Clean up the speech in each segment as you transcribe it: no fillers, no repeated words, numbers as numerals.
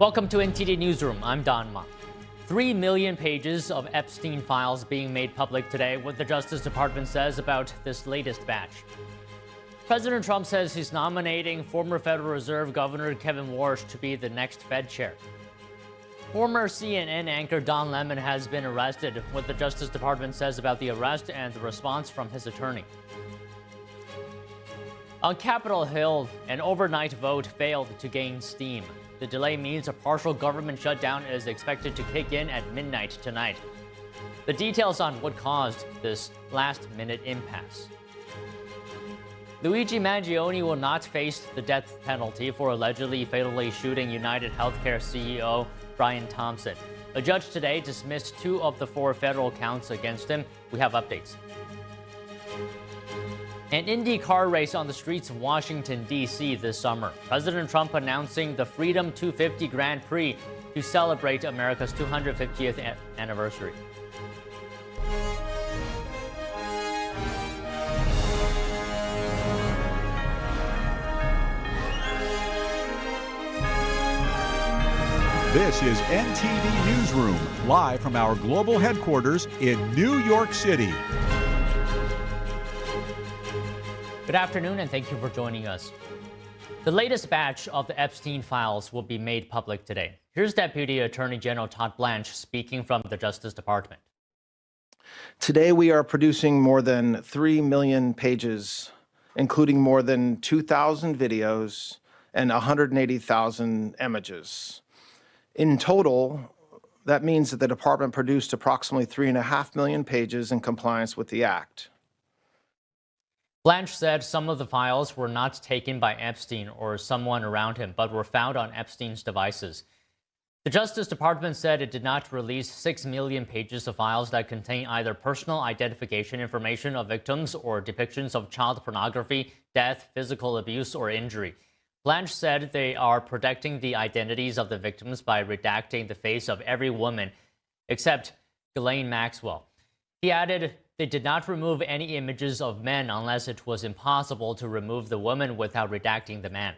Welcome to NTD Newsroom. I'm Don Ma. 3 million pages of Epstein files being made public today, what the Justice Department says about this latest batch. President Trump says he's nominating former Federal Reserve Governor Kevin Warsh to be the next Fed chair. Former CNN anchor Don Lemon has been arrested, what the Justice Department says about the arrest and the response from his attorney. On Capitol Hill, an overnight vote failed to gain steam. The delay means a partial government shutdown is expected to kick in at midnight tonight. The details on what caused this last-minute impasse. Luigi Mangione will not face the death penalty for allegedly fatally shooting United Healthcare CEO Brian Thompson. A judge today dismissed 2 of the 4 federal counts against him. We have updates. An Indy car race on the streets of Washington, D.C. this summer. President Trump announcing the Freedom 250 Grand Prix to celebrate America's 250th anniversary. This is NTD Newsroom, live from our global headquarters in New York City. Good afternoon, and thank you for joining us. The latest batch of the Epstein files will be made public today. Here's Deputy Attorney General Todd Blanche speaking from the Justice Department. Today, we are producing more than 3 million pages, including more than 2,000 videos and 180,000 images. In total, that means that the department produced approximately 3.5 million pages in compliance with the Act. Blanche said some of the files were not taken by Epstein or someone around him, but were found on Epstein's devices. The Justice Department said it did not release 6 million pages of files that contain either personal identification information of victims or depictions of child pornography, death, physical abuse, or injury. Blanche said they are protecting the identities of the victims by redacting the face of every woman except Ghislaine Maxwell. He added they did not remove any images of men unless it was impossible to remove the woman without redacting the man.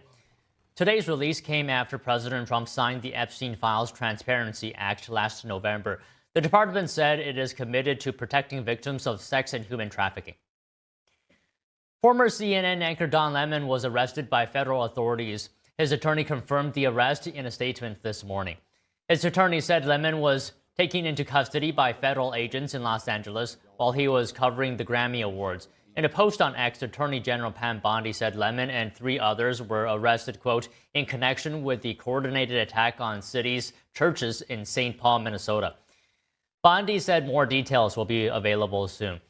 Today's release came after President Trump signed the Epstein Files Transparency Act last November. The department said it is committed to protecting victims of sex and human trafficking. Former CNN anchor Don Lemon was arrested by federal authorities. His attorney confirmed the arrest in a statement this morning. His attorney said Lemon was taken into custody by federal agents in Los Angeles while he was covering the Grammy Awards. In a post on X, Attorney General Pam Bondi said Lemon and 3 others were arrested, quote, in connection with the coordinated attack on cities, churches in St. Paul, Minnesota. Bondi said more details will be available soon.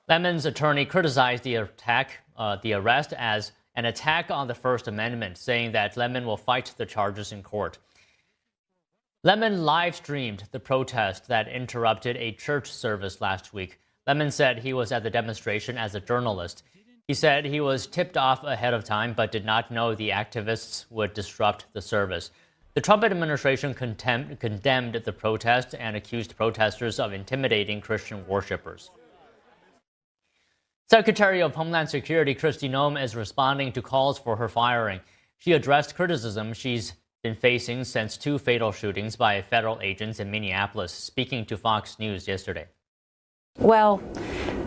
Lemon's attorney criticized the arrest as an attack on the First Amendment, saying that Lemon will fight the charges in court. Lemon live-streamed the protest that interrupted a church service last week. Lemon said he was at the demonstration as a journalist. He said he was tipped off ahead of time but did not know the activists would disrupt the service. The Trump administration condemned the protest and accused protesters of intimidating Christian worshippers. Secretary of Homeland Security Kristi Noem is responding to calls for her firing. She addressed criticism she's been facing since 2 fatal shootings by federal agents in Minneapolis, speaking to Fox News yesterday. Well,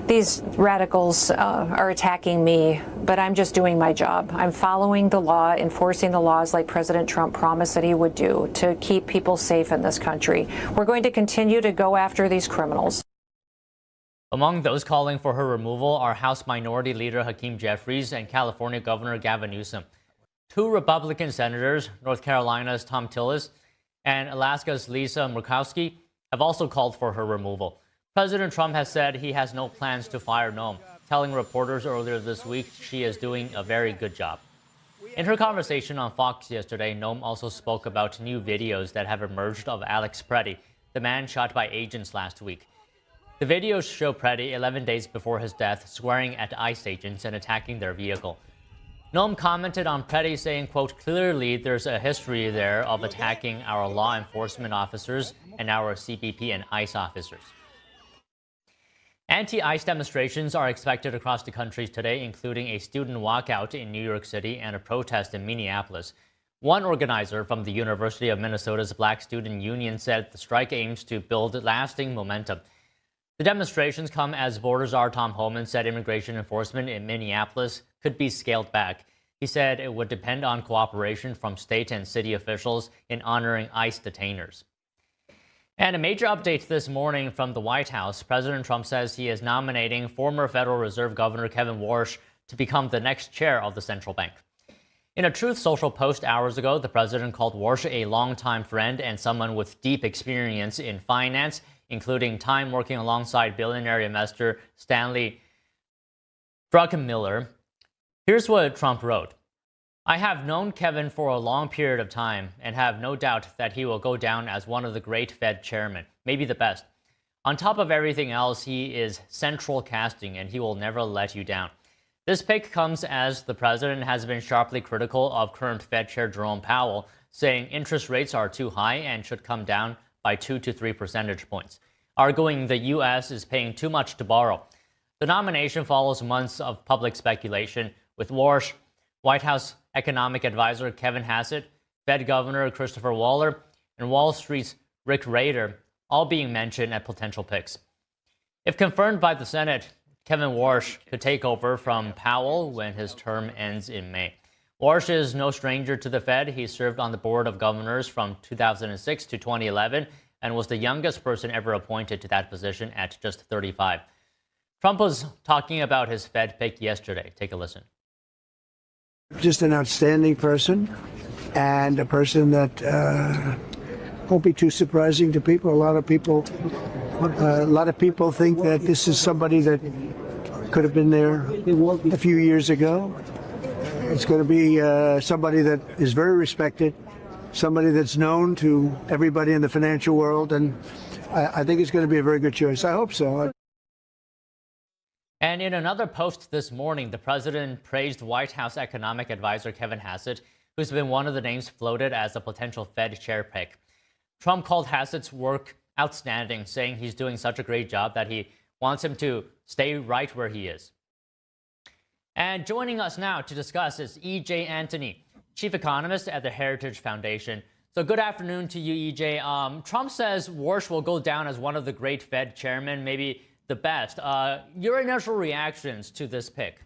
these radicals are attacking me, but I'm just doing my job. I'm following the law, enforcing the laws like President Trump promised that he would do to keep people safe in this country. We're going to continue to go after these criminals. Among those calling for her removal are House Minority Leader Hakeem Jeffries and California Governor Gavin Newsom. 2 Republican senators, North Carolina's Tom Tillis and Alaska's Lisa Murkowski, have also called for her removal. President Trump has said he has no plans to fire Noem, telling reporters earlier this week she is doing a very good job. In her conversation on Fox yesterday, Noem also spoke about new videos that have emerged of Alex Preddy, the man shot by agents last week. The videos show Preddy 11 days before his death swearing at ICE agents and attacking their vehicle. Noem commented on Preddy saying, quote, clearly there's a history there of attacking our law enforcement officers and our CBP and ICE officers. Anti-ICE demonstrations are expected across the country today, including a student walkout in New York City and a protest in Minneapolis. One organizer from the University of Minnesota's Black Student Union said the strike aims to build lasting momentum. The demonstrations come as border czar Tom Homan said immigration enforcement in Minneapolis could be scaled back. He said it would depend on cooperation from state and city officials in honoring ICE detainers. And a major update this morning from the White House. President Trump says he is nominating former Federal Reserve Governor Kevin Warsh to become the next chair of the central bank. In a Truth Social post hours ago, the president called Warsh a longtime friend and someone with deep experience in finance, including time working alongside billionaire investor Stanley Druckenmiller. Here's what Trump wrote. I have known Kevin for a long period of time and have no doubt that he will go down as one of the great Fed chairmen, maybe the best. On top of everything else, he is central casting and he will never let you down. This pick comes as the president has been sharply critical of current Fed Chair Jerome Powell, saying interest rates are too high and should come down by 2 to 3 percentage points, arguing the U.S. is paying too much to borrow. The nomination follows months of public speculation, with Warsh, White House economic advisor Kevin Hassett, Fed Governor Christopher Waller, and Wall Street's Rick Rader all being mentioned as potential picks. If confirmed by the Senate, Kevin Warsh could take over from Powell when his term ends in May. Warsh is no stranger to the Fed. He served on the Board of Governors from 2006 to 2011 and was the youngest person ever appointed to that position at just 35. Trump was talking about his Fed pick yesterday. Take a listen. Just an outstanding person and a person that won't be too surprising to people. A lot of people think that this is somebody that could have been there a few years ago. It's going to be somebody that is very respected, somebody that's known to everybody in the financial world, and I think it's going to be a very good choice. I hope so. And in another post this morning, the president praised White House economic advisor Kevin Hassett, who's been one of the names floated as a potential Fed chair pick. Trump called Hassett's work outstanding, saying he's doing such a great job that he wants him to stay right where he is. And joining us now to discuss is E.J. Antony, chief economist at the Heritage Foundation. So good afternoon to you, E.J. Trump says Warsh will go down as one of the great Fed chairmen, maybe the best. Your initial reactions to this pick?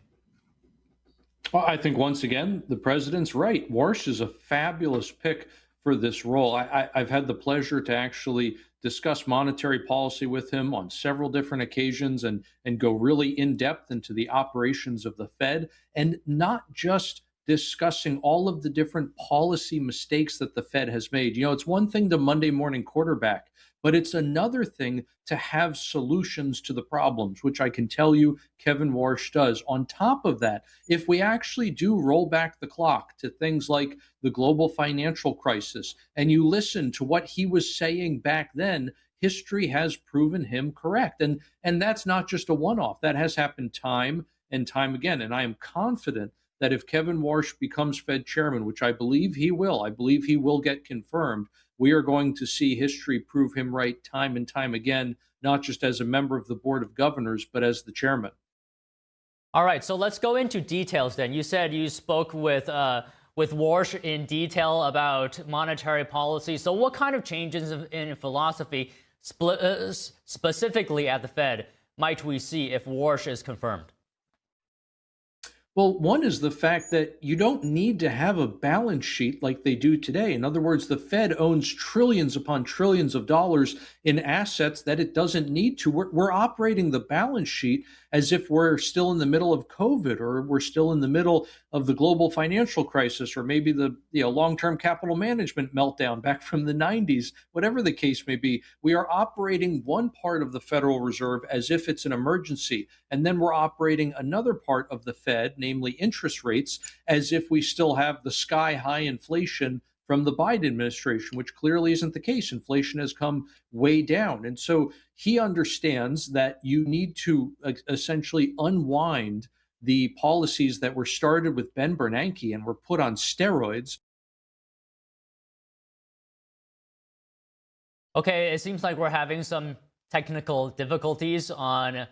Well, I think once again, the president's right. Warsh is a fabulous pick for this role. I've had the pleasure to actually discuss monetary policy with him on several different occasions and go really in depth into the operations of the Fed, and not just discussing all of the different policy mistakes that the Fed has made. You know, it's one thing to Monday morning quarterback, but it's another thing to have solutions to the problems, which I can tell you Kevin Warsh does. On top of that, if we actually do roll back the clock to things like the global financial crisis, and you listen to what he was saying back then, history has proven him correct. And that's not just a one-off. That has happened time and time again. And I am confident that if Kevin Warsh becomes Fed chairman, which I believe he will get confirmed, we are going to see history prove him right time and time again, not just as a member of the Board of Governors, but as the chairman. All right, so let's go into details then. You said you spoke with Warsh in detail about monetary policy. So what kind of changes in philosophy, specifically at the Fed, might we see if Warsh is confirmed? Well, one is the fact that you don't need to have a balance sheet like they do today. In other words, the Fed owns trillions upon trillions of dollars in assets that it doesn't need to. We're operating the balance sheet as if we're still in the middle of COVID, or we're still in the middle of the global financial crisis, or maybe the long-term capital management meltdown back from the 90s. Whatever the case may be, we are operating one part of the Federal Reserve as if it's an emergency, and then we're operating another part of the Fed, namely interest rates, as if we still have the sky-high inflation from the Biden administration, which clearly isn't the case. Inflation has come way down. And so he understands that you need to essentially unwind the policies that were started with Ben Bernanke and were put on steroids. Okay, it seems like we're having some technical difficulties on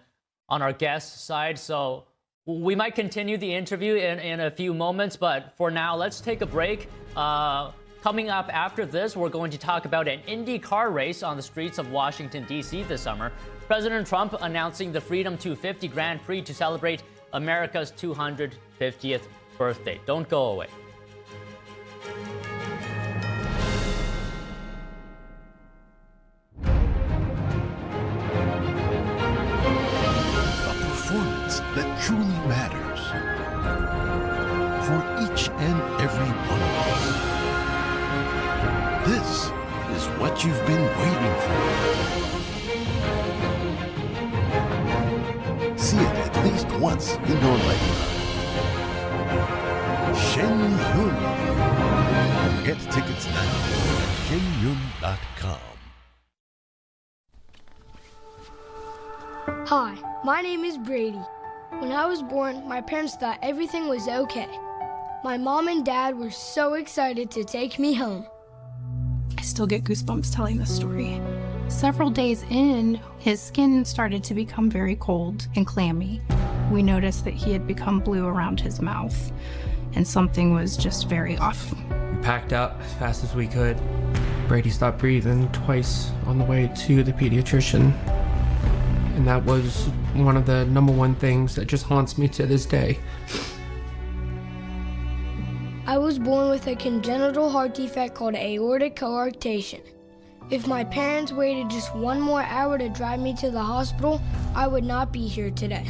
our guest side. So We might continue the interview in a few moments, but for now, let's take a break. Coming up after this, we're going to talk about an Indy car race on the streets of Washington, D.C. this summer. President Trump announcing the Freedom 250 Grand Prix to celebrate America's 250th birthday. Don't go away. That truly matters for each and every one of us. This is what you've been waiting for. See it at least once in your lifetime. Shenyun. Get tickets now at shenyun.com. Hi, my name is Brady. When I was born, my parents thought everything was okay. My mom and dad were so excited to take me home. I still get goosebumps telling this story. Several days in, his skin started to become very cold and clammy. We noticed that he had become blue around his mouth, and something was just very off. We packed up as fast as we could. Brady stopped breathing twice on the way to the pediatrician. And that was one of the #1 things that just haunts me to this day. I was born with a congenital heart defect called aortic coarctation. If my parents waited just one more hour to drive me to the hospital, I would not be here today.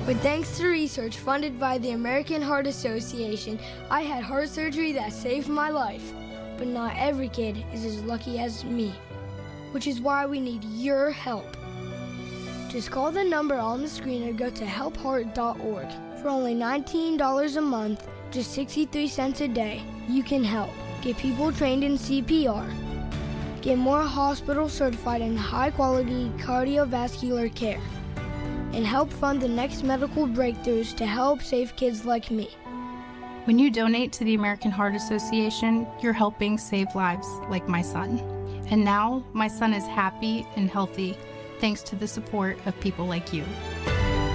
But thanks to research funded by the American Heart Association, I had heart surgery that saved my life. But not every kid is as lucky as me, which is why we need your help. Just call the number on the screen or go to helpheart.org. For only $19 a month, just 63 cents a day, you can help. Get people trained in CPR. Get more hospitals certified in high-quality cardiovascular care. And help fund the next medical breakthroughs to help save kids like me. When you donate to the American Heart Association, you're helping save lives like my son. And now, my son is happy and healthy, thanks to the support of people like you.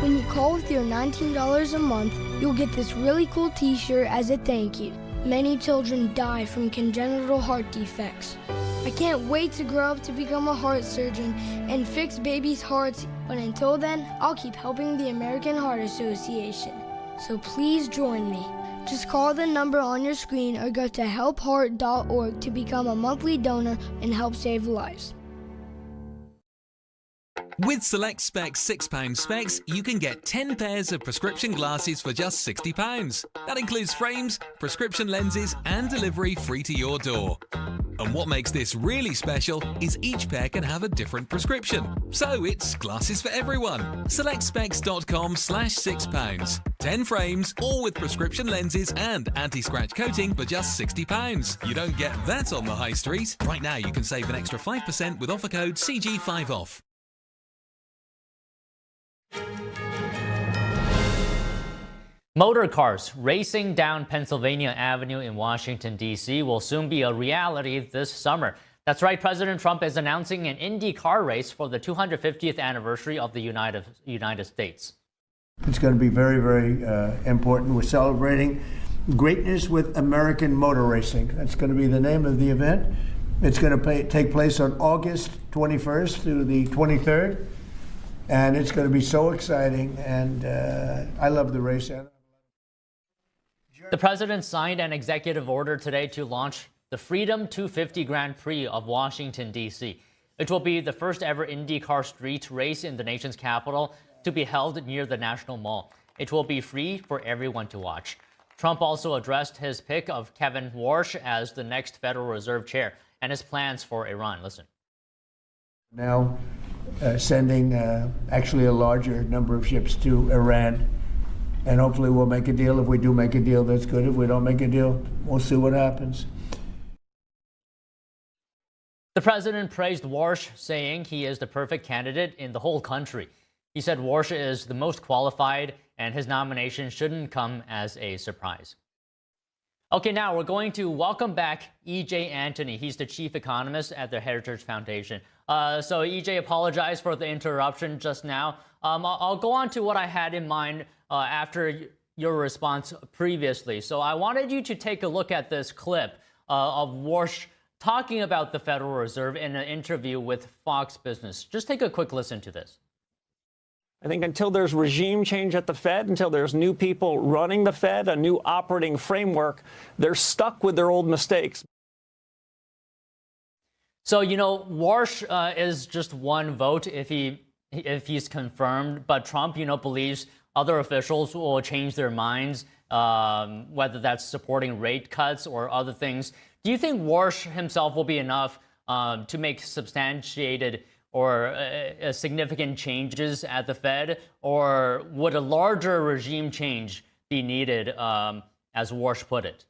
When you call with your $19 a month, you'll get this really cool t-shirt as a thank you. Many children die from congenital heart defects. I can't wait to grow up to become a heart surgeon and fix babies' hearts, but until then, I'll keep helping the American Heart Association. So please join me. Just call the number on your screen or go to helpheart.org to become a monthly donor and help save lives. With Select Specs £6 specs, you can get 10 pairs of prescription glasses for just £60. That includes frames, prescription lenses, and delivery free to your door. And what makes this really special is each pair can have a different prescription. So it's glasses for everyone. SelectSpecs.com/£6. 10 frames, all with prescription lenses and anti-scratch coating for just £60. You don't get that on the high street. Right now you can save an extra 5% with offer code CG5OFF. Motor cars racing down Pennsylvania Avenue in Washington, D.C. will soon be a reality this summer. That's right, President Trump is announcing an Indy car race for the 250th anniversary of the United States. It's going to be very, very important. We're celebrating greatness with American motor racing. That's going to be the name of the event. It's going to take place on August 21st through the 23rd. And it's going to be so exciting, and I love the race. The president signed an executive order today to launch the Freedom 250 Grand Prix of Washington, D.C. It will be the first ever IndyCar street race in the nation's capital to be held near the National Mall. It will be free for everyone to watch. Trump also addressed his pick of Kevin Warsh as the next Federal Reserve Chair and his plans for Iran. Listen. Now sending actually a larger number of ships to Iran. And hopefully we'll make a deal. If we do make a deal, that's good. If we don't make a deal, we'll see what happens. The president praised Warsh, saying he is the perfect candidate in the whole country. He said Warsh is the most qualified and his nomination shouldn't come as a surprise. Okay, now we're going to welcome back E.J. Antony. He's the chief economist at the Heritage Foundation. So E.J., apologize for the interruption just now. I'll go on to what I had in mind after your response previously. So I wanted you to take a look at this clip of Warsh talking about the Federal Reserve in an interview with Fox Business. Just take a quick listen to this. I think until there's regime change at the Fed, until there's new people running the Fed, a new operating framework, they're stuck with their old mistakes. So, you know, Warsh is just one vote if he's confirmed, but Trump, you know, believes other officials will change their minds, whether that's supporting rate cuts or other things. Do you think Warsh himself will be enough to make substantiated or significant changes at the Fed, or would a larger regime change be needed, as Warsh put it?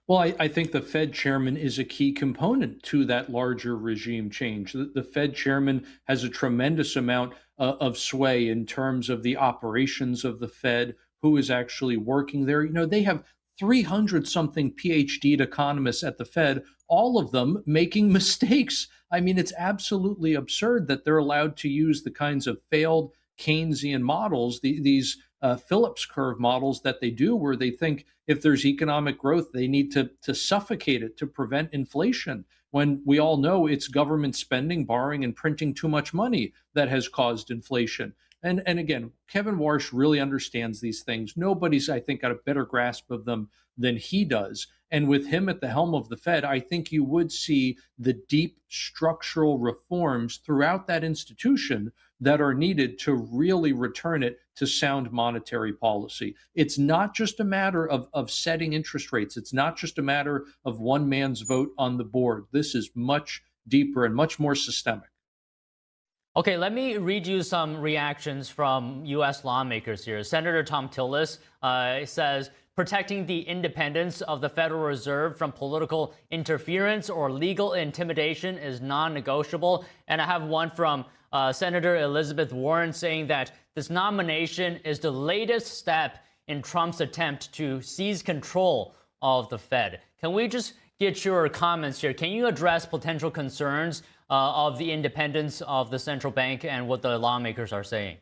Well, I think the Fed chairman is a key component to that larger regime change. The Fed chairman has a tremendous amount of sway in terms of the operations of the Fed, who is actually working there. You know, they have 300-something PhD economists at the Fed, all of them making mistakes. I mean, it's absolutely absurd that they're allowed to use the kinds of failed Keynesian models, these Phillips curve models that they do, where they think if there's economic growth, they need to suffocate it to prevent inflation, when we all know it's government spending, borrowing, and printing too much money that has caused inflation. And again, Kevin Warsh really understands these things. Nobody's, I think, got a better grasp of them than he does. And with him at the helm of the Fed, I think you would see the deep structural reforms throughout that institution that are needed to really return it to sound monetary policy. It's not just a matter of setting interest rates. It's not just a matter of one man's vote on the board. This is much deeper and much more systemic. Okay, let me read you some reactions from U.S. lawmakers here. Senator Thom Tillis says, protecting the independence of the Federal Reserve from political interference or legal intimidation is non-negotiable. And I have one from Senator Elizabeth Warren saying that this nomination is the latest step in Trump's attempt to seize control of the Fed. Can we just get your comments here? Can you address potential concerns of the independence of the central bank and what the lawmakers are saying?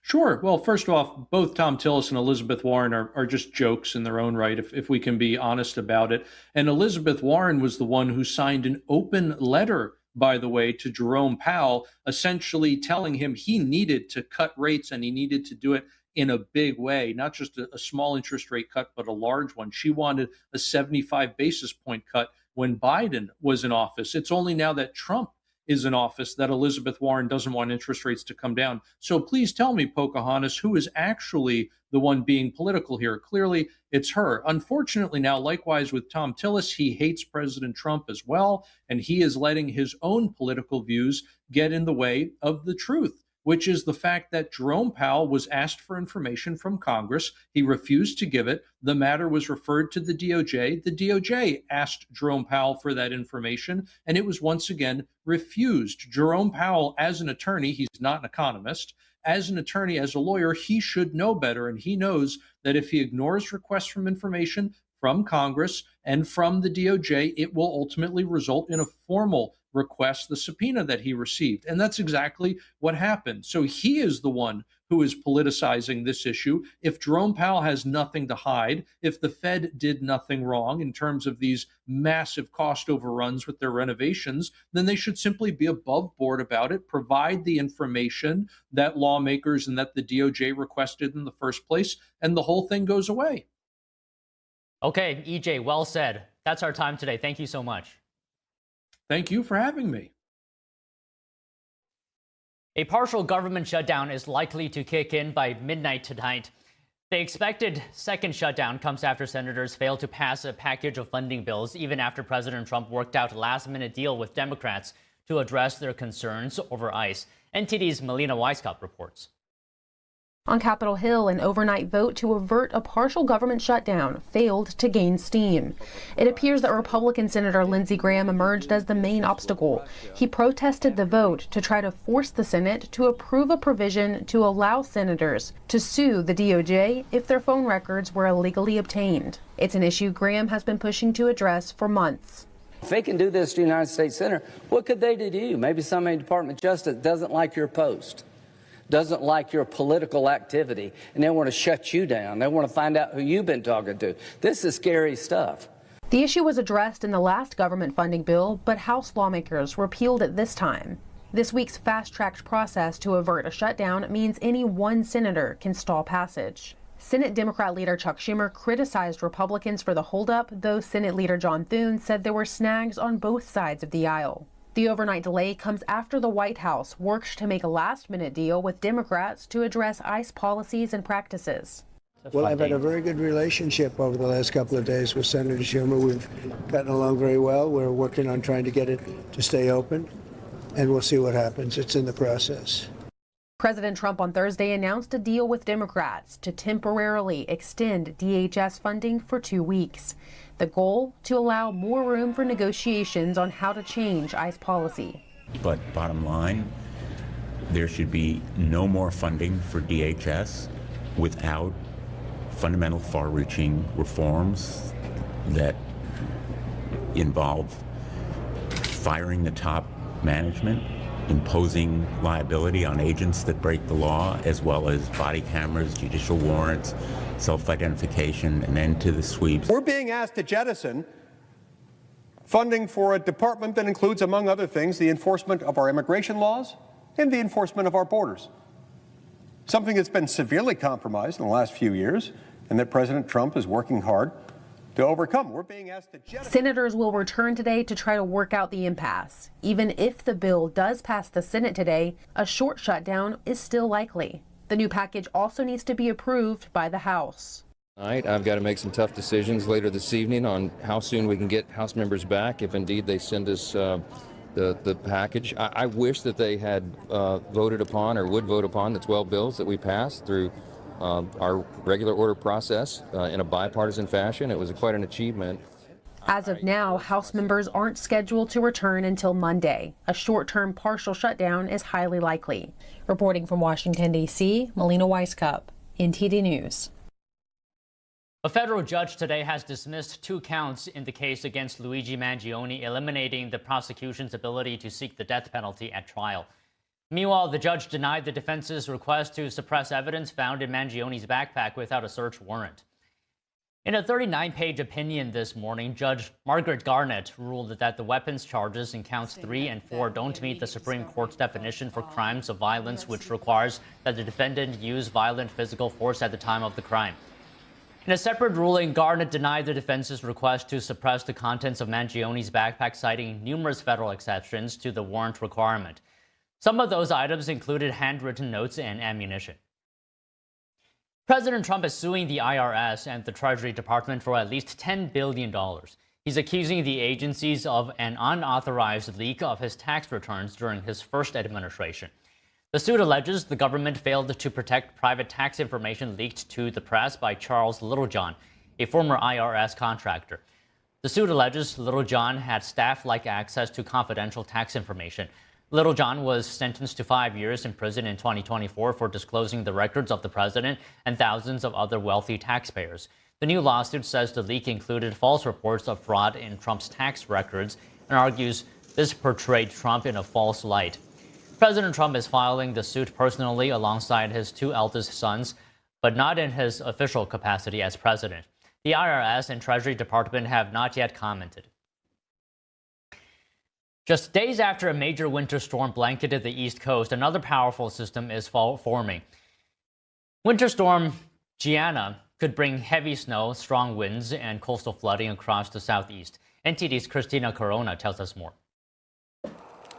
Sure. Well, first off, both Thom Tillis and Elizabeth Warren are just jokes in their own right, if we can be honest about it. And Elizabeth Warren was the one who signed an open letter, by the way, to Jerome Powell, essentially telling him he needed to cut rates and he needed to do it in a big way, not just a small interest rate cut, but a large one. She wanted a 75 basis point cut when Biden was in office. It's only now that Trump is in office that Elizabeth Warren doesn't want interest rates to come down. So please tell me, Pocahontas, who is actually the one being political here? Clearly, it's her. Unfortunately, now, likewise with Thom Tillis, he hates President Trump as well, and he is letting his own political views get in the way of the truth, which is the fact that Jerome Powell was asked for information from Congress. He refused to give it. The matter was referred to the DOJ. The DOJ asked Jerome Powell for that information, and it was once again refused. Jerome Powell, as an attorney, he's not an economist, as an attorney, as a lawyer, he should know better, and he knows that if he ignores requests for information from Congress and from the DOJ, it will ultimately result in a formal request, the subpoena that he received. And that's exactly what happened. So he is the one who is politicizing this issue. If Jerome Powell has nothing to hide, if the Fed did nothing wrong in terms of these massive cost overruns with their renovations, then they should simply be above board about it, provide the information that lawmakers and that the DOJ requested in the first place, and the whole thing goes away. Okay, EJ, well said. That's our time today. Thank you so much. Thank you for having me. A partial government shutdown is likely to kick in by midnight tonight. The expected second shutdown comes after senators failed to pass a package of funding bills, even after President Trump worked out a last-minute deal with Democrats to address their concerns over ICE. NTD's Melina Weisskopf reports. On Capitol Hill, an overnight vote to avert a partial government shutdown failed to gain steam. It appears that Republican Senator Lindsey Graham emerged as the main obstacle. He protested the vote to try to force the Senate to approve a provision to allow senators to sue the DOJ if their phone records were illegally obtained. It's an issue Graham has been pushing to address for months. If they can do this to the United States Senator, what could they do to you? Maybe somebody in the Department of Justice doesn't like your post. doesn't like your political activity, and they want to shut you down. They want to find out who you've been talking to. This is scary stuff. The issue was addressed in the last government funding bill, but House lawmakers repealed it this time. This week's fast-tracked process to avert a shutdown means any one senator can stall passage. Senate Democrat leader Chuck Schumer criticized Republicans for the holdup, though Senate leader John Thune said there were snags on both sides of the aisle. The overnight delay comes after the White House worked to make a last-minute deal with Democrats to address ICE policies and practices. Well, I've had a very good relationship over the last couple of days with Senator Schumer. We've gotten along very well. We're working on trying to get it to stay open, and we'll see what happens. It's in the process. President Trump on Thursday announced a deal with Democrats to temporarily extend DHS funding for 2 weeks. The goal, to allow more room for negotiations on how to change ICE policy. But bottom line, there should be no more funding for DHS without fundamental far-reaching reforms that involve firing the top management, imposing liability on agents that break the law, as well as body cameras, judicial warrants, self-identification, and end to the sweeps. We're being asked to jettison funding for a department that includes, among other things, the enforcement of our immigration laws and the enforcement of our borders. Something that's been severely compromised in the last few years, and that President Trump is working hard to overcome. We're being asked to jettison. Senators will return today to try to work out the impasse. Even if the bill does pass the Senate today, a short shutdown is still likely. The new package also needs to be approved by the House. Tonight, I've got to make some tough decisions later this evening on how soon we can get House members back, if indeed they send us the package. I wish that they had voted upon or would vote upon the 12 bills that we passed through our regular order process in a bipartisan fashion. It was quite an achievement. As of now, House members aren't scheduled to return until Monday. A short-term partial shutdown is highly likely. Reporting from Washington, D.C., Melina Weiskup, NTD News. A federal judge today has dismissed 2 counts in the case against Luigi Mangione, eliminating the prosecution's ability to seek the death penalty at trial. Meanwhile, the judge denied the defense's request to suppress evidence found in Mangione's backpack without a search warrant. In a 39-page opinion this morning, Judge Margaret Garnett ruled that the weapons charges in counts 3 and 4 don't meet the Supreme Court's definition for crimes of violence, which requires that the defendant use violent physical force at the time of the crime. In a separate ruling, Garnett denied the defense's request to suppress the contents of Mangione's backpack, citing numerous federal exceptions to the warrant requirement. Some of those items included handwritten notes and ammunition. President Trump is suing the IRS and the Treasury Department for at least $10 billion. He's accusing the agencies of an unauthorized leak of his tax returns during his first administration. The suit alleges the government failed to protect private tax information leaked to the press by Charles Littlejohn, a former IRS contractor. The suit alleges Littlejohn had staff-like access to confidential tax information. Littlejohn was sentenced to 5 years in prison in 2024 for disclosing the records of the president and thousands of other wealthy taxpayers. The new lawsuit says the leak included false reports of fraud in Trump's tax records and argues this portrayed Trump in a false light. President Trump is filing the suit personally alongside his 2 eldest sons, but not in his official capacity as president. The IRS and Treasury Department have not yet commented. Just days after a major winter storm blanketed the East Coast, another powerful system is forming. Winter storm Gianna could bring heavy snow, strong winds, and coastal flooding across the southeast. NTD's Christina Corona tells us more.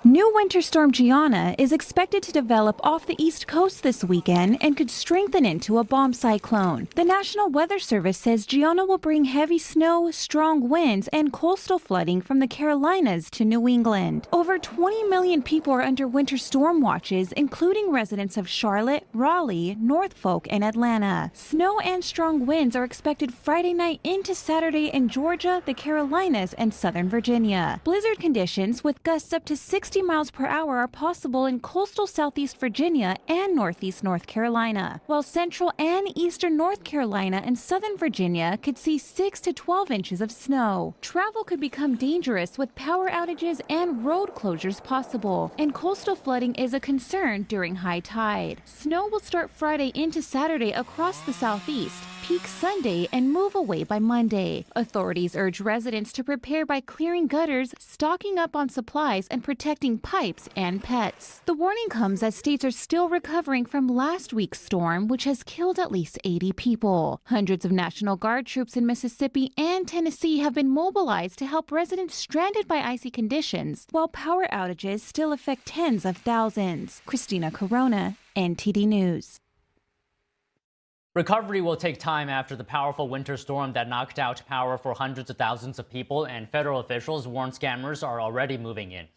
New winter storm Gianna is expected to develop off the East Coast this weekend and could strengthen into a bomb cyclone. The National Weather Service says Gianna will bring heavy snow, strong winds, and coastal flooding from the Carolinas to New England. Over 20 million people are under winter storm watches, including residents of Charlotte, Raleigh, Norfolk, and Atlanta. Snow and strong winds are expected Friday night into Saturday in Georgia, the Carolinas, and southern Virginia. Blizzard conditions with gusts up to 60 60 miles per hour are possible in coastal southeast Virginia and northeast North Carolina, while central and eastern North Carolina and southern Virginia could see 6 to 12 inches of snow. Travel could become dangerous with power outages and road closures possible, and coastal flooding is a concern during high tide. Snow will start Friday into Saturday across the southeast, peak Sunday, and move away by Monday. Authorities urge residents to prepare by clearing gutters, stocking up on supplies, and protecting pipes and pets. The warning comes as states are still recovering from last week's storm, which has killed at least 80 people. Hundreds of National Guard troops in Mississippi and Tennessee have been mobilized to help residents stranded by icy conditions, while power outages still affect tens of thousands. Christina Corona, NTD News. Recovery will take time after the powerful winter storm that knocked out power for hundreds of thousands of people, and federal officials warn scammers are already moving in.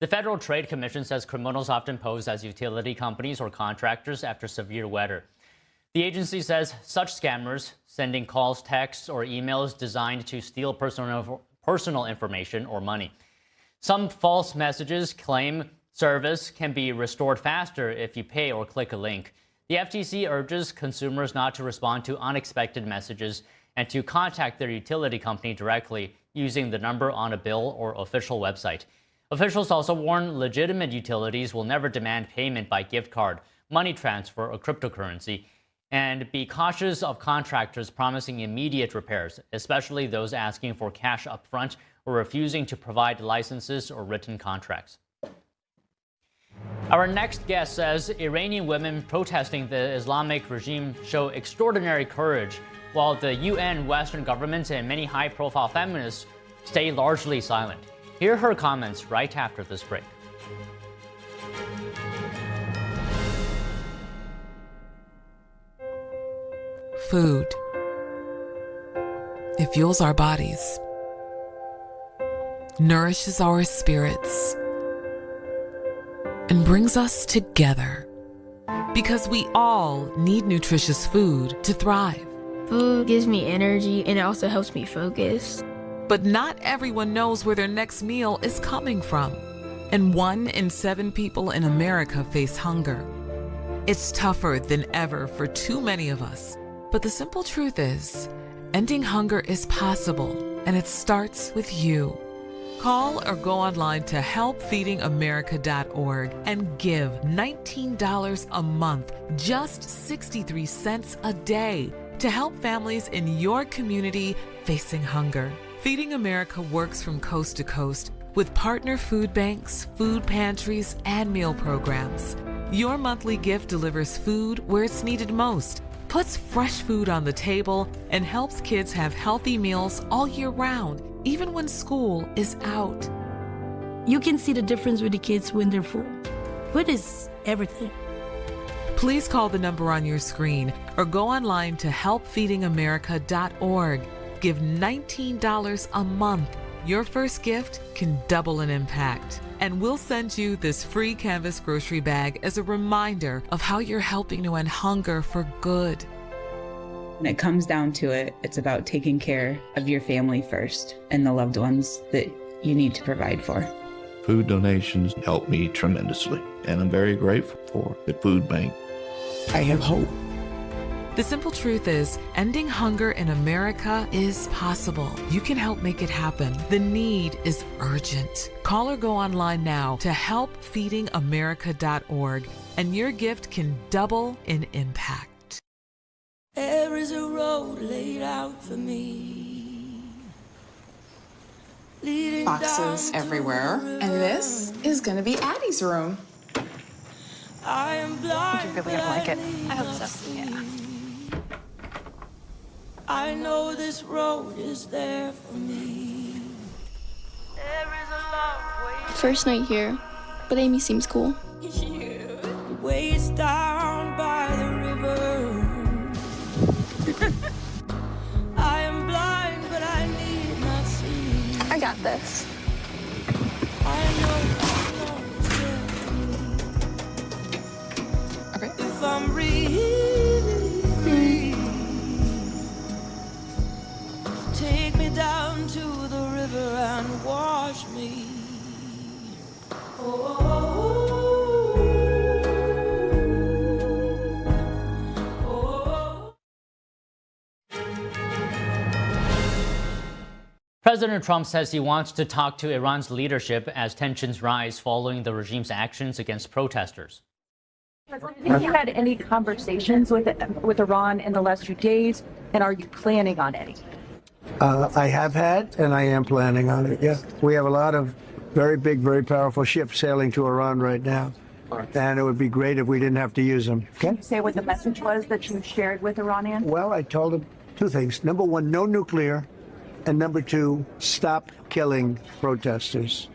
The Federal Trade Commission says criminals often pose as utility companies or contractors after severe weather. The agency says such scammers sending calls, texts, or emails designed to steal personal information or money. Some false messages claim service can be restored faster if you pay or click a link. The FTC urges consumers not to respond to unexpected messages and to contact their utility company directly using the number on a bill or official website. Officials also warn legitimate utilities will never demand payment by gift card, money transfer, or cryptocurrency, and be cautious of contractors promising immediate repairs, especially those asking for cash upfront or refusing to provide licenses or written contracts. Our next guest says Iranian women protesting the Islamic regime show extraordinary courage, while the UN, Western governments, and many high-profile feminists stay largely silent. Hear her comments right after this break. Food. It fuels our bodies, nourishes our spirits, and brings us together. Because we all need nutritious food to thrive. Food gives me energy and it also helps me focus. But not everyone knows where their next meal is coming from. And 1 in 7 people in America face hunger. It's tougher than ever for too many of us. But the simple truth is, ending hunger is possible, and it starts with you. Call or go online to helpfeedingamerica.org and give $19 a month, just 63 cents a day, to help families in your community facing hunger. Feeding America works from coast to coast with partner food banks, food pantries, and meal programs. Your monthly gift delivers food where it's needed most, puts fresh food on the table, and helps kids have healthy meals all year round, even when school is out. You can see the difference with the kids when they're full. Food is everything. Please call the number on your screen or go online to helpfeedingamerica.org. Give $19 a month. Your first gift can double an impact. And we'll send you this free canvas grocery bag as a reminder of how you're helping to end hunger for good. When it comes down to it, it's about taking care of your family first and the loved ones that you need to provide for. Food donations help me tremendously, and I'm very grateful for the food bank. I have hope. The simple truth is, ending hunger in America is possible. You can help make it happen. The need is urgent. Call or go online now to helpfeedingamerica.org, and your gift can double in impact. There is a road laid out for me. Boxes everywhere, and this is going to be Addie's room. I am blind. You're really gonna like it. I hope so. Yeah. I know this road is there for me. There is a long way. First night here, but Amy seems cool. The ways down by the river. I am blind, but I need not see. I got this. I know it's there for me. Okay. If I'm really free, take me down to the river and wash me. Oh. President Trump says he wants to talk to Iran's leadership as tensions rise following the regime's actions against protesters. Have you had any conversations with Iran in the last few days, and are you planning on any? I have had, and I am planning on it, yeah. We have a lot of very big, very powerful ships sailing to Iran right now, and it would be great if we didn't have to use them. Okay? Can you say what the message was that you shared with Iranian? Well, I told them two things. Number one, no nuclear, and number two, stop killing protesters.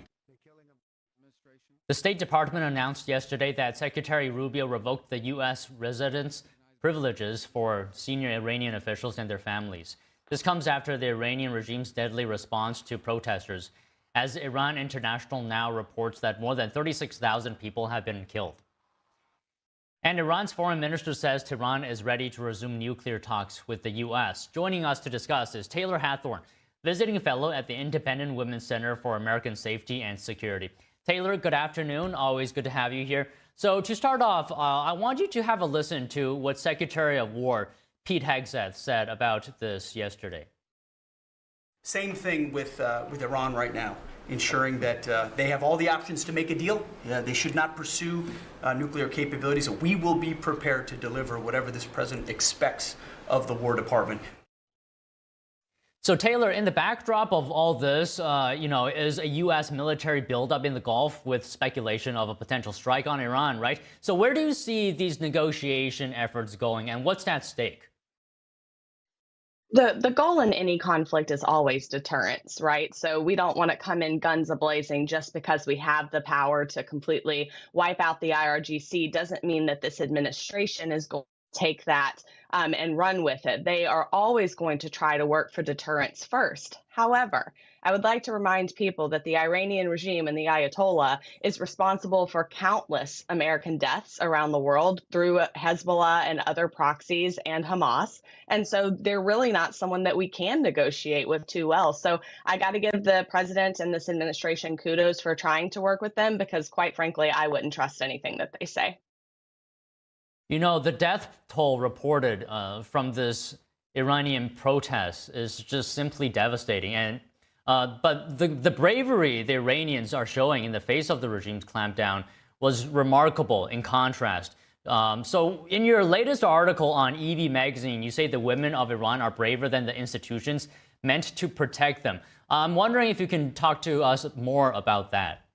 The State Department announced yesterday that Secretary Rubio revoked the U.S. residence privileges for senior Iranian officials and their families. This comes after the Iranian regime's deadly response to protesters, as Iran International now reports that more than 36,000 people have been killed. And Iran's foreign minister says Tehran is ready to resume nuclear talks with the U.S. Joining us to discuss is Taylor Hathorn, visiting fellow at the Independent Women's Center for American Safety and Security. Taylor, good afternoon. Always good to have you here. So to start off, I want you to have a listen to what Secretary of War Pete Hegseth said about this yesterday. Same thing with Iran right now, ensuring that they have all the options to make a deal. They should not pursue nuclear capabilities. We will be prepared to deliver whatever this president expects of the War Department. So, Taylor, in the backdrop of all this, is a U.S. military buildup in the Gulf with speculation of a potential strike on Iran, right? So where do you see these negotiation efforts going, and what's at stake? The goal in any conflict is always deterrence, right? So we don't want to come in guns a-blazing just because we have the power to completely wipe out the IRGC. Doesn't mean that this administration is going to take that and run with it. They are always going to try to work for deterrence first. However, I would like to remind people that the Iranian regime and the Ayatollah is responsible for countless American deaths around the world through Hezbollah and other proxies and Hamas. And so they're really not someone that we can negotiate with too well. So I got to give the president and this administration kudos for trying to work with them, because quite frankly, I wouldn't trust anything that they say. You know, the death toll reported from this Iranian protest is just simply devastating. And but the bravery the Iranians are showing in the face of the regime's clampdown was remarkable in contrast. So in your latest article on EV Magazine, you say the women of Iran are braver than the institutions meant to protect them. I'm wondering if you can talk to us more about that.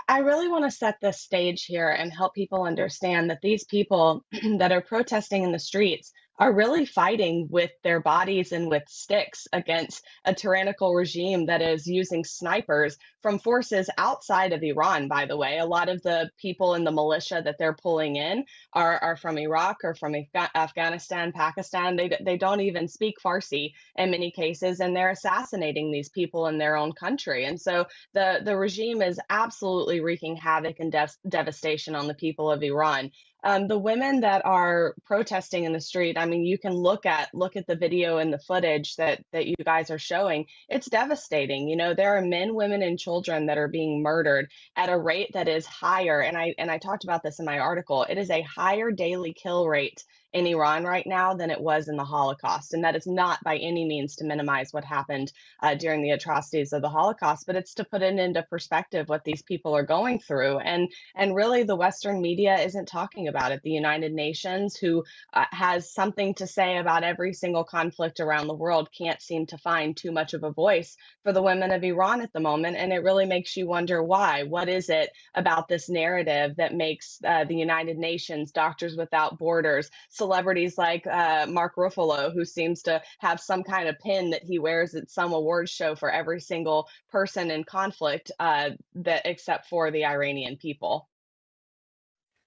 I really want to set the stage here and help people understand that these people that are protesting in the streets are really fighting with their bodies and with sticks against a tyrannical regime that is using snipers from forces outside of Iran, by the way. A lot of the people in the militia that they're pulling in are from Iraq or from Afghanistan, Pakistan. They don't even speak Farsi in many cases, and they're assassinating these people in their own country. And so the regime is absolutely wreaking havoc and devastation on the people of Iran. The women that are protesting in the street, I mean, you can look at the video and the footage that you guys are showing. It's devastating. You know, there are men, women, and children that are being murdered at a rate that is higher. And I talked about this in my article. It is a higher daily kill rate in Iran right now than it was in the Holocaust. And that is not by any means to minimize what happened during the atrocities of the Holocaust, but it's to put it into perspective what these people are going through. And really, the Western media isn't talking about it. The United Nations, who has something to say about every single conflict around the world, can't seem to find too much of a voice for the women of Iran at the moment. And it really makes you wonder why. What is it about this narrative that makes the United Nations, Doctors Without Borders, celebrities like Mark Ruffalo, who seems to have some kind of pin that he wears at some awards show for every single person in conflict that except for the Iranian people?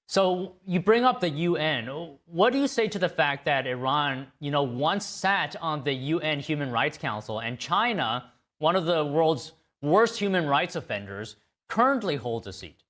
So you bring up the UN. What do you say to the fact that Iran, once sat on the UN Human Rights Council, and China, one of the world's worst human rights offenders, currently holds a seat?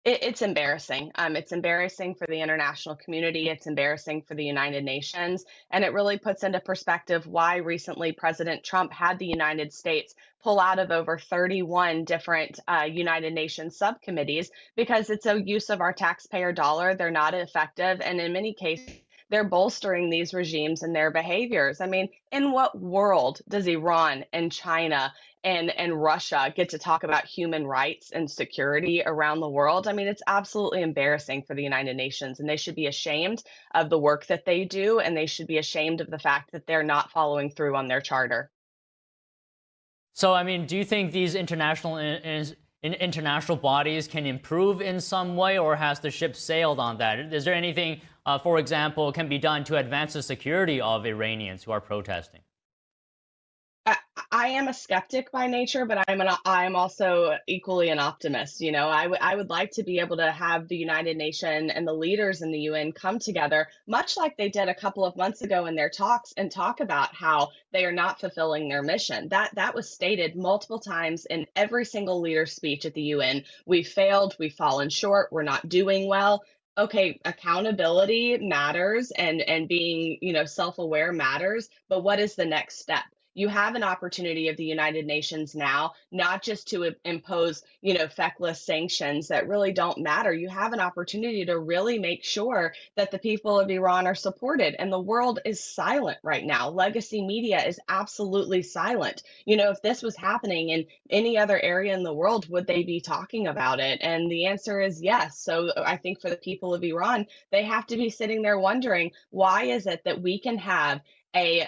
It's embarrassing. It's embarrassing for the international community. It's embarrassing for the United Nations. And it really puts into perspective why recently President Trump had the United States pull out of over 31 different United Nations subcommittees because it's a use of our taxpayer dollar. They're not effective. And in many cases, they're bolstering these regimes and their behaviors. I mean, in what world does Iran and China and Russia get to talk about human rights and security around the world? I mean, it's absolutely embarrassing for the United Nations, and they should be ashamed of the work that they do, and they should be ashamed of the fact that they're not following through on their charter. So, I mean, do you think these international bodies can improve in some way, or has the ship sailed on that? Is there anything, for example, can be done to advance the security of Iranians who are protesting? I am a skeptic by nature, but I'm also equally an optimist. You know, I would like to be able to have the United Nations and the leaders in the UN come together, much like they did a couple of months ago in their talks, and talk about how they are not fulfilling their mission. That was stated multiple times in every single leader speech at the UN. We failed, we've fallen short, we're not doing well. Okay, accountability matters, and being, self-aware matters, but what is the next step? You have an opportunity of the United Nations now, not just to impose, feckless sanctions that really don't matter. You have an opportunity to really make sure that the people of Iran are supported. And the world is silent right now. Legacy media is absolutely silent. If this was happening in any other area in the world, would they be talking about it? And the answer is yes. So I think for the people of Iran, they have to be sitting there wondering, why is it that we can have a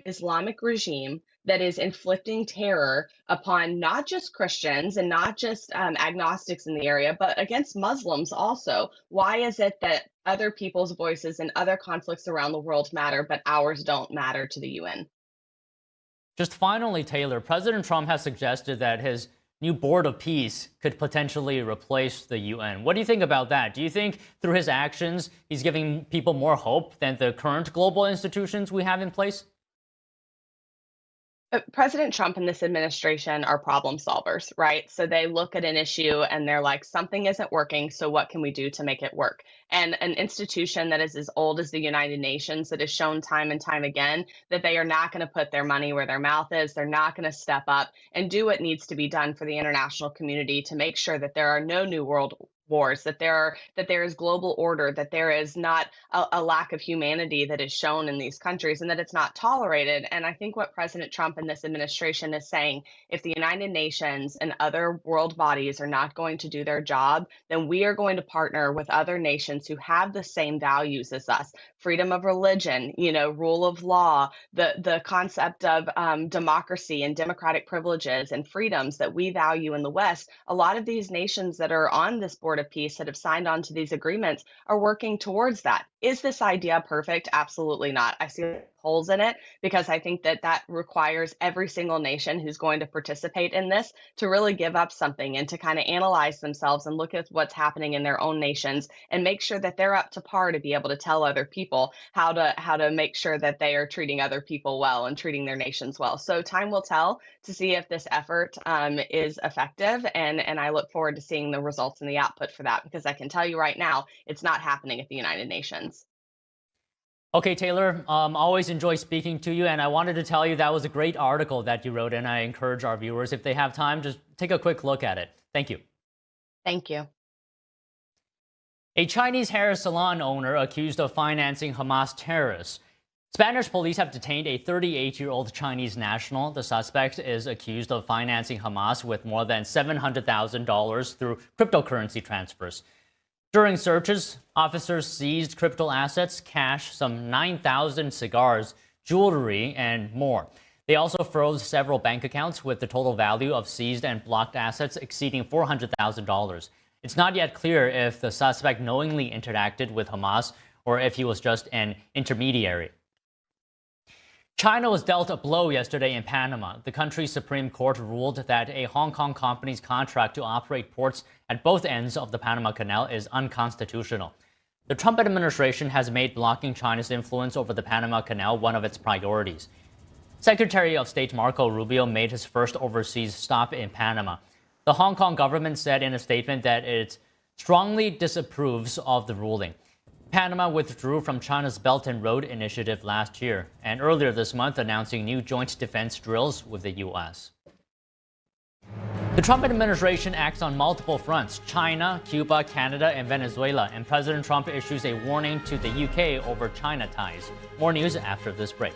Islamic regime that is inflicting terror upon not just Christians and not just agnostics in the area, but against Muslims also? Why is it that other people's voices in other conflicts around the world matter, but ours don't matter to the UN? Just finally, Taylor, President Trump has suggested that his new Board of Peace could potentially replace the UN. What do you think about that? Do you think through his actions, he's giving people more hope than the current global institutions we have in place? President Trump and this administration are problem solvers, right? So they look at an issue and they're like, something isn't working, so what can we do to make it work? And an institution that is as old as the United Nations, that has shown time and time again that they are not going to put their money where their mouth is. They're not going to step up and do what needs to be done for the international community to make sure that there are no new world wars, that there is global order, that there is not a lack of humanity that is shown in these countries, and that it's not tolerated. And I think what President Trump and this administration is saying, if the United Nations and other world bodies are not going to do their job, then we are going to partner with other nations who have the same values as us: freedom of religion, rule of law, the concept of democracy and democratic privileges and freedoms that we value in the West. A lot of these nations that are on this Board of Peace, that have signed on to these agreements, are working towards that. Is this idea perfect? Absolutely not. I see holes in it because I think that requires every single nation who's going to participate in this to really give up something and to kind of analyze themselves and look at what's happening in their own nations and make sure that they're up to par to be able to tell other people how to make sure that they are treating other people well and treating their nations well. So time will tell to see if this effort is effective, and I look forward to seeing the results and the output for that, because I can tell you right now, it's not happening at the United Nations. Okay, Taylor, always enjoy speaking to you, and I wanted to tell you that was a great article that you wrote, and I encourage our viewers, if they have time, just take a quick look at it. Thank you. Thank you. A Chinese hair salon owner accused of financing Hamas terrorists. Spanish police have detained a 38-year-old Chinese national. The suspect is accused of financing Hamas with more than $700,000 through cryptocurrency transfers. During searches, officers seized crypto assets, cash, some 9,000 cigars, jewelry, and more. They also froze several bank accounts with the total value of seized and blocked assets exceeding $400,000. It's not yet clear if the suspect knowingly interacted with Hamas or if he was just an intermediary. China was dealt a blow yesterday in Panama. The country's Supreme Court ruled that a Hong Kong company's contract to operate ports at both ends of the Panama Canal is unconstitutional. The Trump administration has made blocking China's influence over the Panama Canal one of its priorities. Secretary of State Marco Rubio made his first overseas stop in Panama. The Hong Kong government said in a statement that its strongly disapproves of the ruling. Panama withdrew from China's Belt and Road Initiative last year, and earlier this month announcing new joint defense drills with the U.S. The Trump administration acts on multiple fronts: China, Cuba, Canada, and Venezuela, and President Trump issues a warning to the UK over China ties. More news after this break.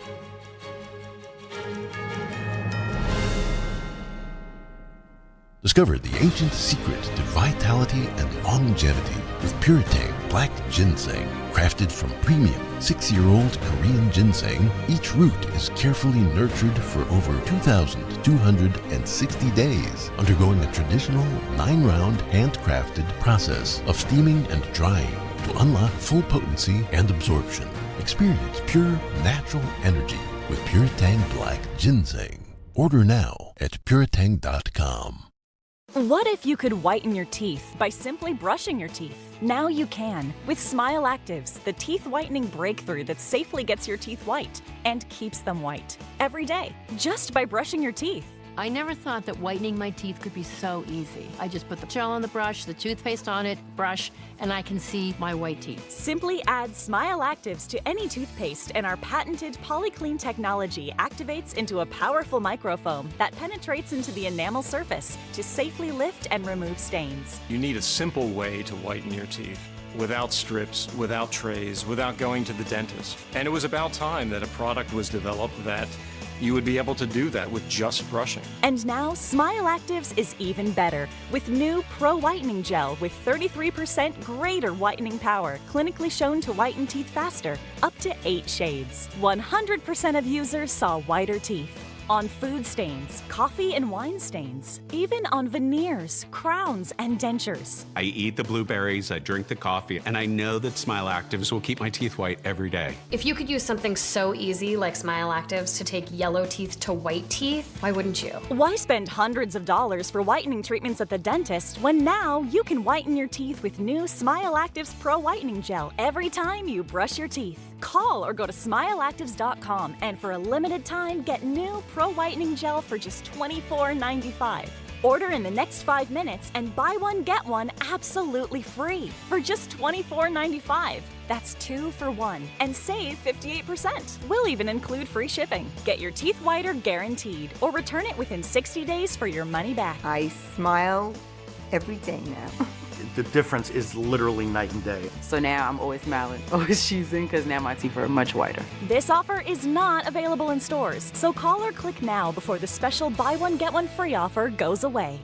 Discover the ancient secret to vitality and longevity with Puretang Black Ginseng. Crafted from premium 6-year-old Korean ginseng, each root is carefully nurtured for over 2,260 days, undergoing a traditional 9-round handcrafted process of steaming and drying to unlock full potency and absorption. Experience pure, natural energy with Puretang Black Ginseng. Order now at puretang.com. What if you could whiten your teeth by simply brushing your teeth? Now you can with Smile Actives, the teeth whitening breakthrough that safely gets your teeth white and keeps them white every day, just by brushing your teeth. I never thought that whitening my teeth could be so easy. I just put the gel on the brush, the toothpaste on it, brush, and I can see my white teeth. Simply add Smile Actives to any toothpaste and our patented PolyClean technology activates into a powerful microfoam that penetrates into the enamel surface to safely lift and remove stains. You need a simple way to whiten your teeth. Without strips, without trays, without going to the dentist. And it was about time that a product was developed that you would be able to do that with just brushing. And now, Smile Actives is even better with new Pro Whitening Gel with 33% greater whitening power, clinically shown to whiten teeth faster, up to 8 shades. 100% of users saw whiter teeth. On food stains, coffee and wine stains, even on veneers, crowns, and dentures. I eat the blueberries, I drink the coffee, and I know that Smile Actives will keep my teeth white every day. If you could use something so easy like Smile Actives to take yellow teeth to white teeth, why wouldn't you? Why spend hundreds of dollars for whitening treatments at the dentist when now you can whiten your teeth with new Smile Actives Pro Whitening Gel every time you brush your teeth? Call or go to smileactives.com and for a limited time get new Pro Whitening Gel for just $24.95. Order in the next 5 minutes and buy one, get one absolutely free for just $24.95. That's 2 for 1 and save 58%. We'll even include free shipping. Get your teeth whiter guaranteed or return it within 60 days for your money back. I smile every day now. The difference is literally night and day. So now I'm always smiling, always choosing, because now my teeth are much whiter. This offer is not available in stores, so call or click now before the special buy one, get one free offer goes away.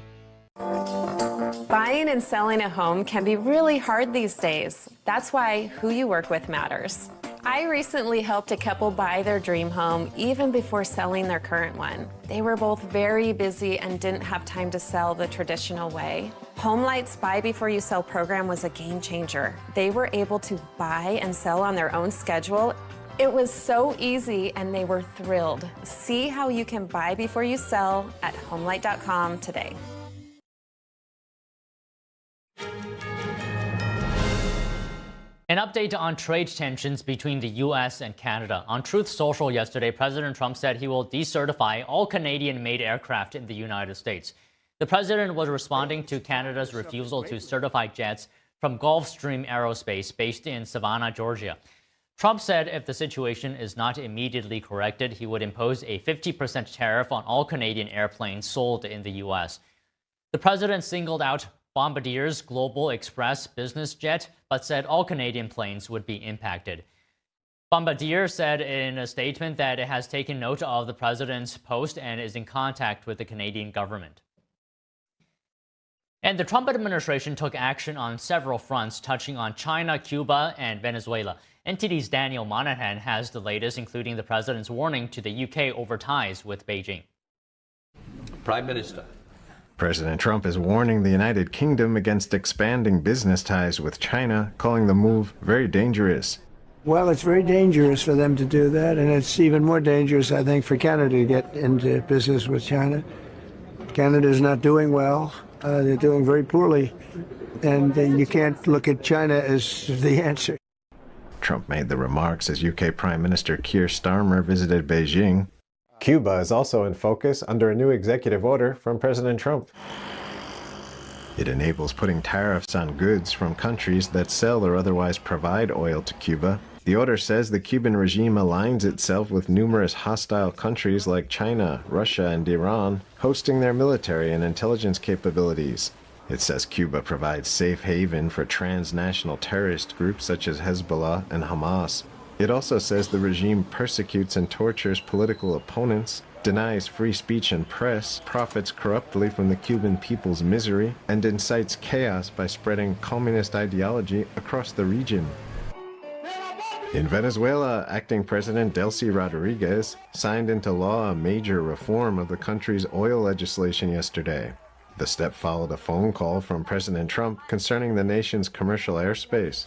Buying and selling a home can be really hard these days. That's why who you work with matters. I recently helped a couple buy their dream home even before selling their current one. They were both very busy and didn't have time to sell the traditional way. HomeLight's Buy Before You Sell program was a game changer. They were able to buy and sell on their own schedule. It was so easy and they were thrilled. See how you can buy before you sell at homelight.com today. An update on trade tensions between the U.S. and Canada. On Truth Social yesterday, President Trump said he will decertify all Canadian-made aircraft in the United States. The president was responding to Canada's refusal to certify jets from Gulfstream Aerospace based in Savannah, Georgia. Trump said if the situation is not immediately corrected, he would impose a 50% tariff on all Canadian airplanes sold in the U.S. The president singled out Bombardier's Global Express business jet, but said all Canadian planes would be impacted. Bombardier said in a statement that it has taken note of the president's post and is in contact with the Canadian government. And the Trump administration took action on several fronts, touching on China, Cuba, and Venezuela. NTD's Daniel Monahan has the latest, including the president's warning to the UK over ties with Beijing. Prime Minister. President Trump is warning the United Kingdom against expanding business ties with China, calling the move very dangerous. Well, it's very dangerous for them to do that, and it's even more dangerous, I think, for Canada to get into business with China. Canada is not doing well. They're doing very poorly, and you can't look at China as the answer. Trump made the remarks as UK Prime Minister Keir Starmer visited Beijing. Cuba is also in focus under a new executive order from President Trump. It enables putting tariffs on goods from countries that sell or otherwise provide oil to Cuba. The order says the Cuban regime aligns itself with numerous hostile countries like China, Russia, and Iran, hosting their military and intelligence capabilities. It says Cuba provides safe haven for transnational terrorist groups such as Hezbollah and Hamas. It also says the regime persecutes and tortures political opponents, denies free speech and press, profits corruptly from the Cuban people's misery, and incites chaos by spreading communist ideology across the region. In Venezuela, acting President Delcy Rodriguez signed into law a major reform of the country's oil legislation yesterday. The step followed a phone call from President Trump concerning the nation's commercial airspace.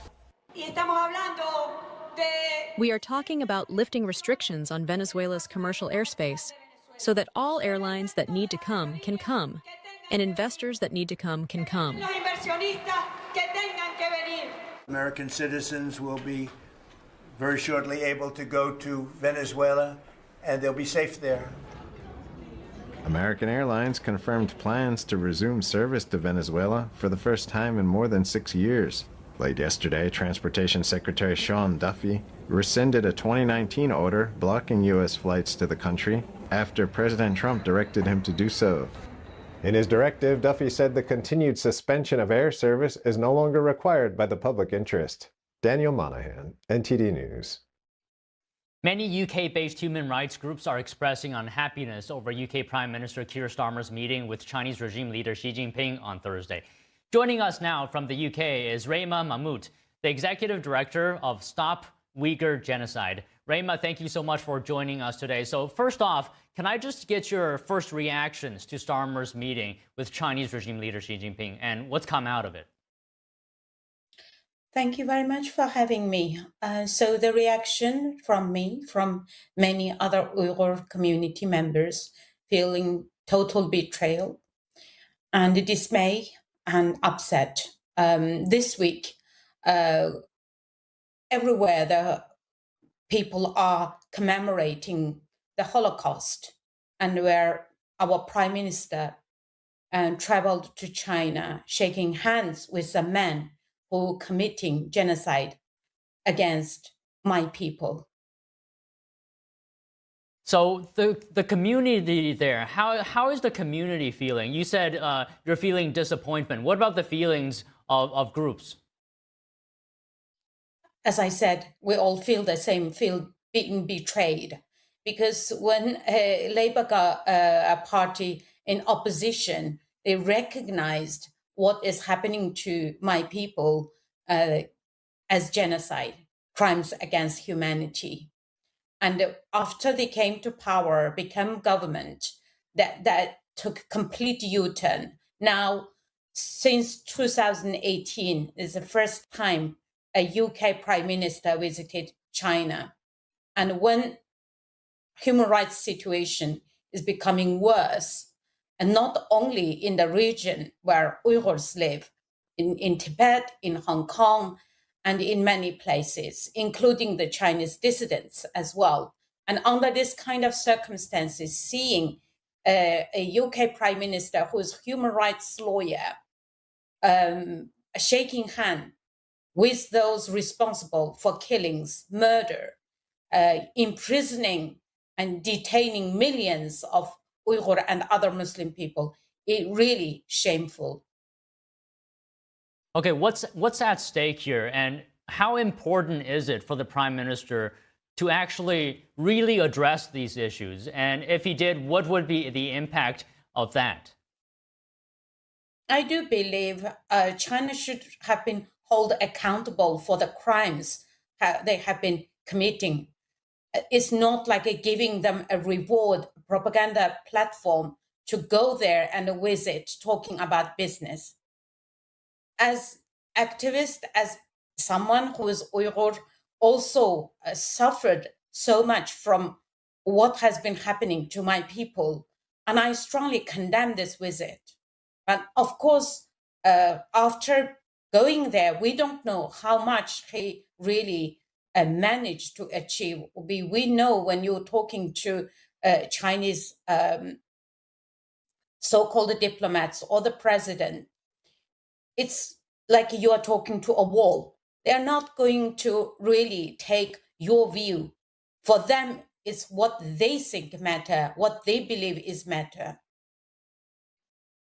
We are talking about lifting restrictions on Venezuela's commercial airspace so that all airlines that need to come, and investors that need to come can come. American citizens will be very shortly able to go to Venezuela, and they'll be safe there. American Airlines confirmed plans to resume service to Venezuela for the first time in more than 6 years. Late yesterday, Transportation Secretary Sean Duffy rescinded a 2019 order blocking U.S. flights to the country after President Trump directed him to do so. In his directive, Duffy said the continued suspension of air service is no longer required by the public interest. Daniel Monahan, NTD News. Many UK-based human rights groups are expressing unhappiness over UK Prime Minister Keir Starmer's meeting with Chinese regime leader Xi Jinping on Thursday. Joining us now from the UK is Rayma Mahmood, the Executive Director of Stop Uyghur Genocide. Rayma, thank you so much for joining us today. So first off, can I just get your first reactions to Starmer's meeting with Chinese regime leader Xi Jinping and what's come out of it? Thank you very much for having me. So the reaction from me, from many other Uyghur community members, feeling total betrayal and dismay and upset. This week, everywhere the people are commemorating the Holocaust, and where our Prime Minister traveled to China, shaking hands with the men who committing genocide against my people. So the community there, how is the community feeling? You said you're feeling disappointment. What about the feelings of groups? As I said, we all feel the same, feel being betrayed. Because when Labour got a party in opposition, they recognized what is happening to my people as genocide, crimes against humanity. And after they came to power, became government, that took complete U-turn. Now, since 2018 is the first time a UK Prime Minister visited China. And when human rights situation is becoming worse, and not only in the region where Uyghurs live, in Tibet, in Hong Kong, and in many places, including the Chinese dissidents as well. And under this kind of circumstances, seeing a UK Prime Minister who is a human rights lawyer, shaking hand with those responsible for killings, murder, imprisoning and detaining millions of Uyghur and other Muslim people, it really shameful. Okay, what's at stake here, and how important is it for the Prime Minister to actually really address these issues? And if he did, what would be the impact of that? I do believe China should have been held accountable for the crimes they have been committing. It's not like giving them a reward propaganda platform to go there and visit, talking about business. As activist, as someone who is Uyghur, also suffered so much from what has been happening to my people, and I strongly condemn this visit. But of course, after going there, we don't know how much he really managed to achieve. We know when you're talking to Chinese so-called diplomats or the president, it's like you are talking to a wall. They're not going to really take your view. For them, it's what they think matter, what they believe is matter.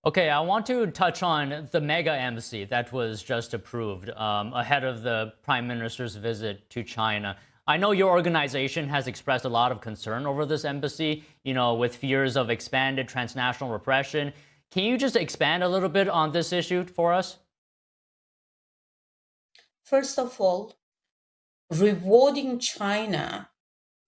Okay, I want to touch on the mega embassy that was just approved ahead of the Prime Minister's visit to China. I know your organization has expressed a lot of concern over this embassy, with fears of expanded transnational repression. Can you just expand a little bit on this issue for us? First of all, rewarding China,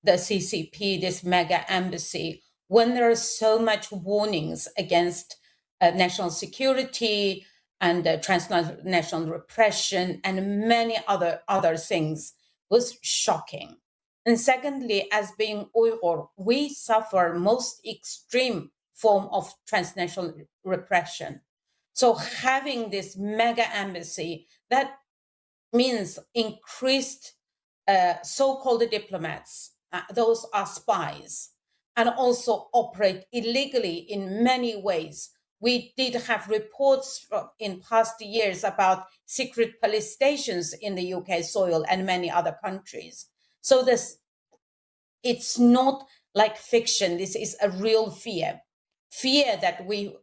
the CCP, this mega embassy, when there are so much warnings against national security and transnational repression and many other things, was shocking. And secondly, as being Uyghur, we suffer most extreme form of transnational repression. So having this mega embassy, that means increased so-called diplomats, those are spies, and also operate illegally in many ways. We did have reports in past years about secret police stations in the UK soil and many other countries. So it's not like fiction. This is a real fear that we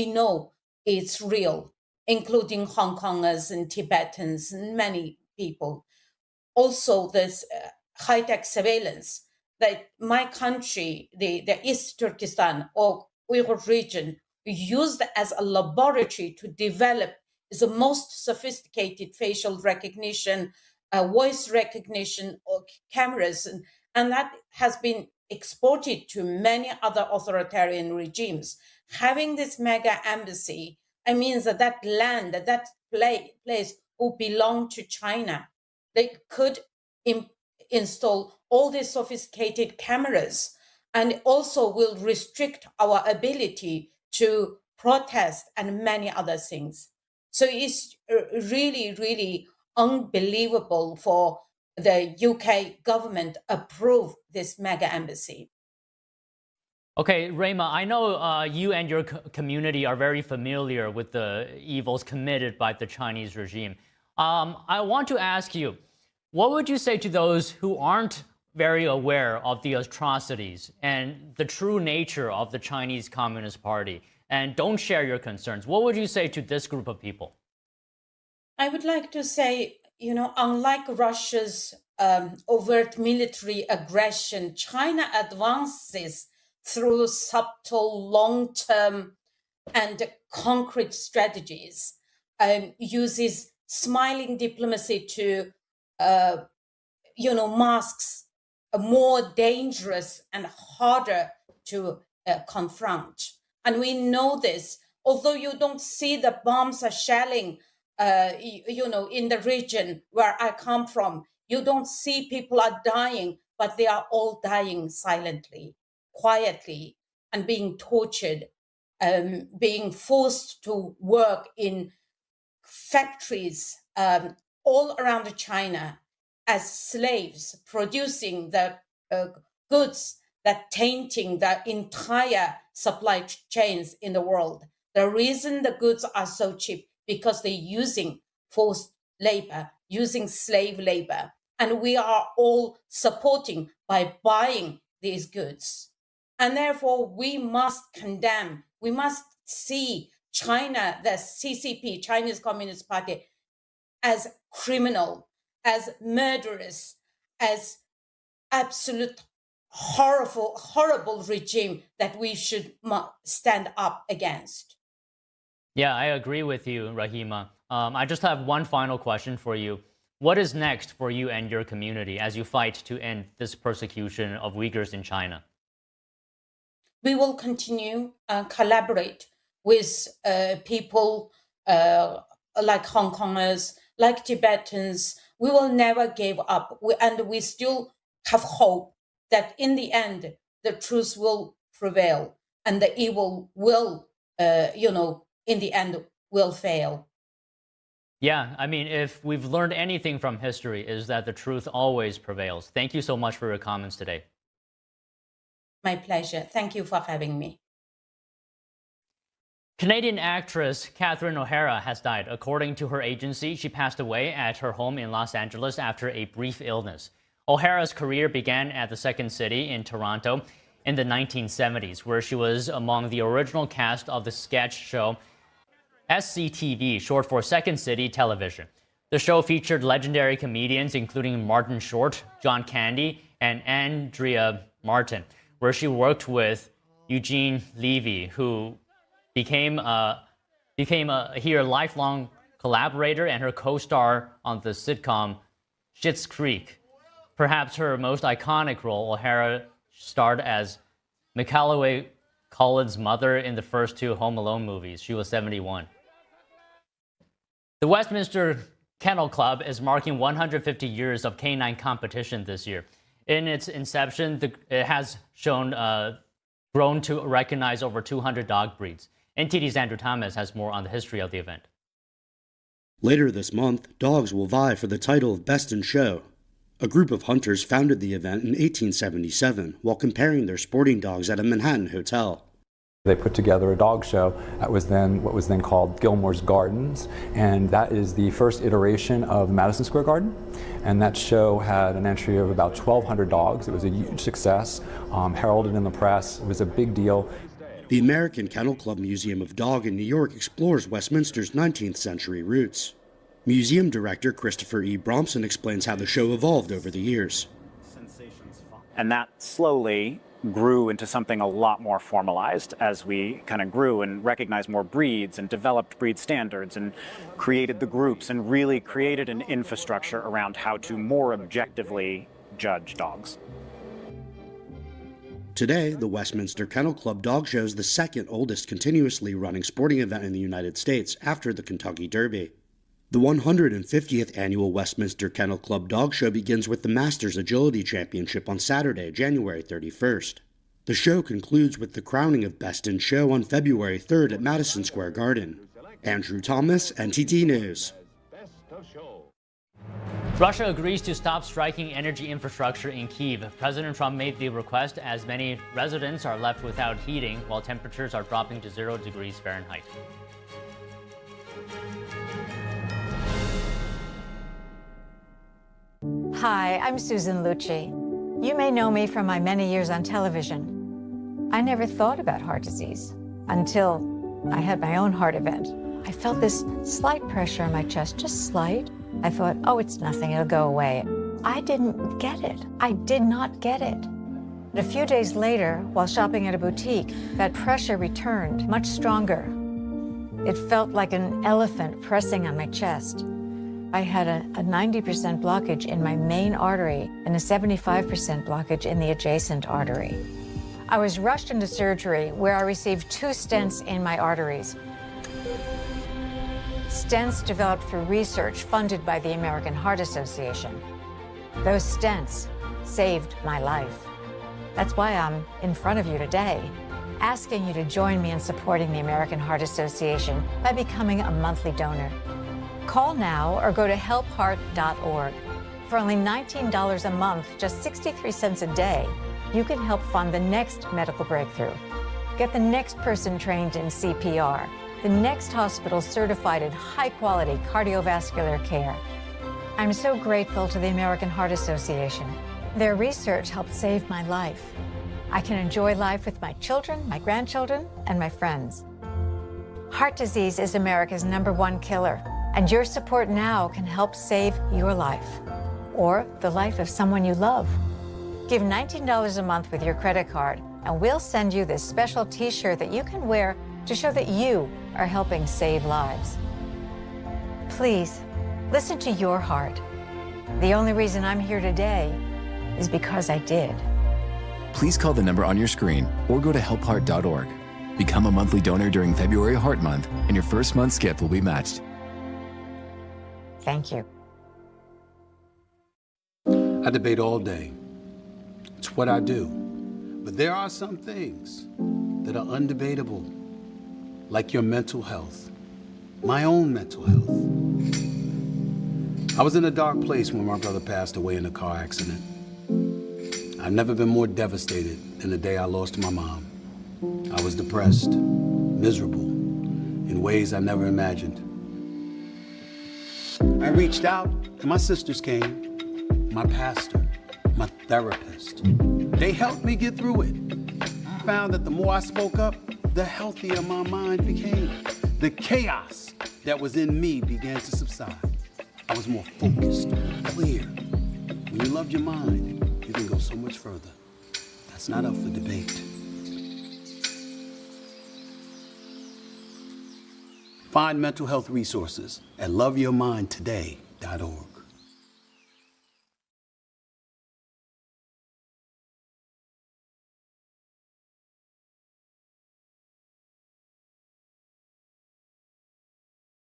know it's real, including Hong Kongers and Tibetans and many people. Also, this high-tech surveillance that my country, the East Turkestan or Uyghur region, used as a laboratory to develop the most sophisticated facial recognition, voice recognition cameras, and that has been exported to many other authoritarian regimes. Having this mega embassy, it means that land, that place will belong to China. They could install all these sophisticated cameras, and also will restrict our ability to protest and many other things. So it's really, really unbelievable for the UK government approve this mega embassy. Okay, Rayma, I know you and your community are very familiar with the evils committed by the Chinese regime. I want to ask you, what would you say to those who aren't very aware of the atrocities and the true nature of the Chinese Communist Party and don't share your concerns? What would you say to this group of people? I would like to say, unlike Russia's overt military aggression, China advances through subtle, long-term and concrete strategies, uses smiling diplomacy to, masks more dangerous and harder to confront. And we know this, although you don't see the bombs are shelling, in the region where I come from, you don't see people are dying, but they are all dying silently, quietly, and being tortured, being forced to work in factories all around China as slaves, producing the goods that tainting the entire supply chains in the world. The reason the goods are so cheap because they're using forced labor, using slave labor, and we are all supporting by buying these goods. And therefore, we must condemn, we must see China, the CCP, Chinese Communist Party, as criminal, as murderous, as absolute horrible regime that we should stand up against. Yeah, I agree with you, Rahima. I just have one final question for you. What is next for you and your community as you fight to end this persecution of Uyghurs in China? We will continue collaborate with people like Hong Kongers, like Tibetans. We will never give up, and we still have hope that in the end, the truth will prevail and the evil will, in the end, will fail. Yeah, I mean, if we've learned anything from history, is that the truth always prevails. Thank you so much for your comments today. My pleasure. Thank you for having me. Canadian actress Catherine O'Hara has died. According to her agency, she passed away at her home in Los Angeles after a brief illness. O'Hara's career began at the Second City in Toronto in the 1970s, where she was among the original cast of the sketch show SCTV, short for Second City Television. The show featured legendary comedians including Martin Short, John Candy, and Andrea Martin, where she worked with Eugene Levy, who became a lifelong collaborator and her co-star on the sitcom Schitt's Creek. Perhaps her most iconic role, O'Hara starred as Macaulay Culkin's mother in the first two Home Alone movies. She was 71. The Westminster Kennel Club is marking 150 years of canine competition this year. In its inception, it has grown to recognize over 200 dog breeds. NTD's Andrew Thomas has more on the history of the event. Later this month, dogs will vie for the title of Best in Show. A group of hunters founded the event in 1877 while comparing their sporting dogs at a Manhattan hotel. They put together a dog show that was then what was then called Gilmore's Gardens, and that is the first iteration of Madison Square Garden. And that show had an entry of about 1,200 dogs. It was a huge success, heralded in the press. It was a big deal. The American Kennel Club Museum of Dog in New York explores Westminster's 19th century roots. Museum director Christopher E. Bromson explains how the show evolved over the years. And that slowly grew into something a lot more formalized as we kind of grew and recognized more breeds and developed breed standards and created the groups and really created an infrastructure around how to more objectively judge dogs. Today, the Westminster Kennel Club Dog Show is the second oldest continuously running sporting event in the United States after the Kentucky Derby. The 150th annual Westminster Kennel Club Dog Show begins with the Masters Agility Championship on Saturday, January 31st. The show concludes with the crowning of Best in Show on February 3rd at Madison Square Garden. Andrew Thomas, NTD News. Russia agrees to stop striking energy infrastructure in Kyiv. President Trump made the request as many residents are left without heating while temperatures are dropping to 0 degrees Fahrenheit. Hi, I'm Susan Lucci. You may know me from my many years on television. I never thought about heart disease until I had my own heart event. I felt this slight pressure on my chest, just slight. I thought, oh, it's nothing, it'll go away. I didn't get it. I did not get it. But a few days later, while shopping at a boutique, that pressure returned, much stronger. It felt like an elephant pressing on my chest. I had a 90% blockage in my main artery and a 75% blockage in the adjacent artery. I was rushed into surgery where I received 2 stents in my arteries. Stents developed through research funded by the American Heart Association. Those stents saved my life. That's why I'm in front of you today, asking you to join me in supporting the American Heart Association by becoming a monthly donor. Call now or go to helpheart.org. For only $19 a month, just 63 cents a day, you can help fund the next medical breakthrough. Get the next person trained in CPR, the next hospital certified in high-quality cardiovascular care. I'm so grateful to the American Heart Association. Their research helped save my life. I can enjoy life with my children, my grandchildren, and my friends. Heart disease is America's #1 killer, and your support now can help save your life or the life of someone you love. Give $19 a month with your credit card, and we'll send you this special t-shirt that you can wear to show that you are helping save lives. Please, listen to your heart. The only reason I'm here today is because I did. Please call the number on your screen or go to helpheart.org. Become a monthly donor during February Heart Month, and your first month's gift will be matched. Thank you. I debate all day. It's what I do. But there are some things that are undebatable, like your mental health, my own mental health. I was in a dark place when my brother passed away in a car accident. I've never been more devastated than the day I lost my mom. I was depressed, miserable, in ways I never imagined. I reached out, and my sisters came, my pastor, my therapist. They helped me get through it. I found that the more I spoke up, the healthier my mind became. The chaos that was in me began to subside. I was more focused, clear. When you love your mind, you can go so much further. That's not up for debate. Find mental health resources at loveyourmindtoday.org.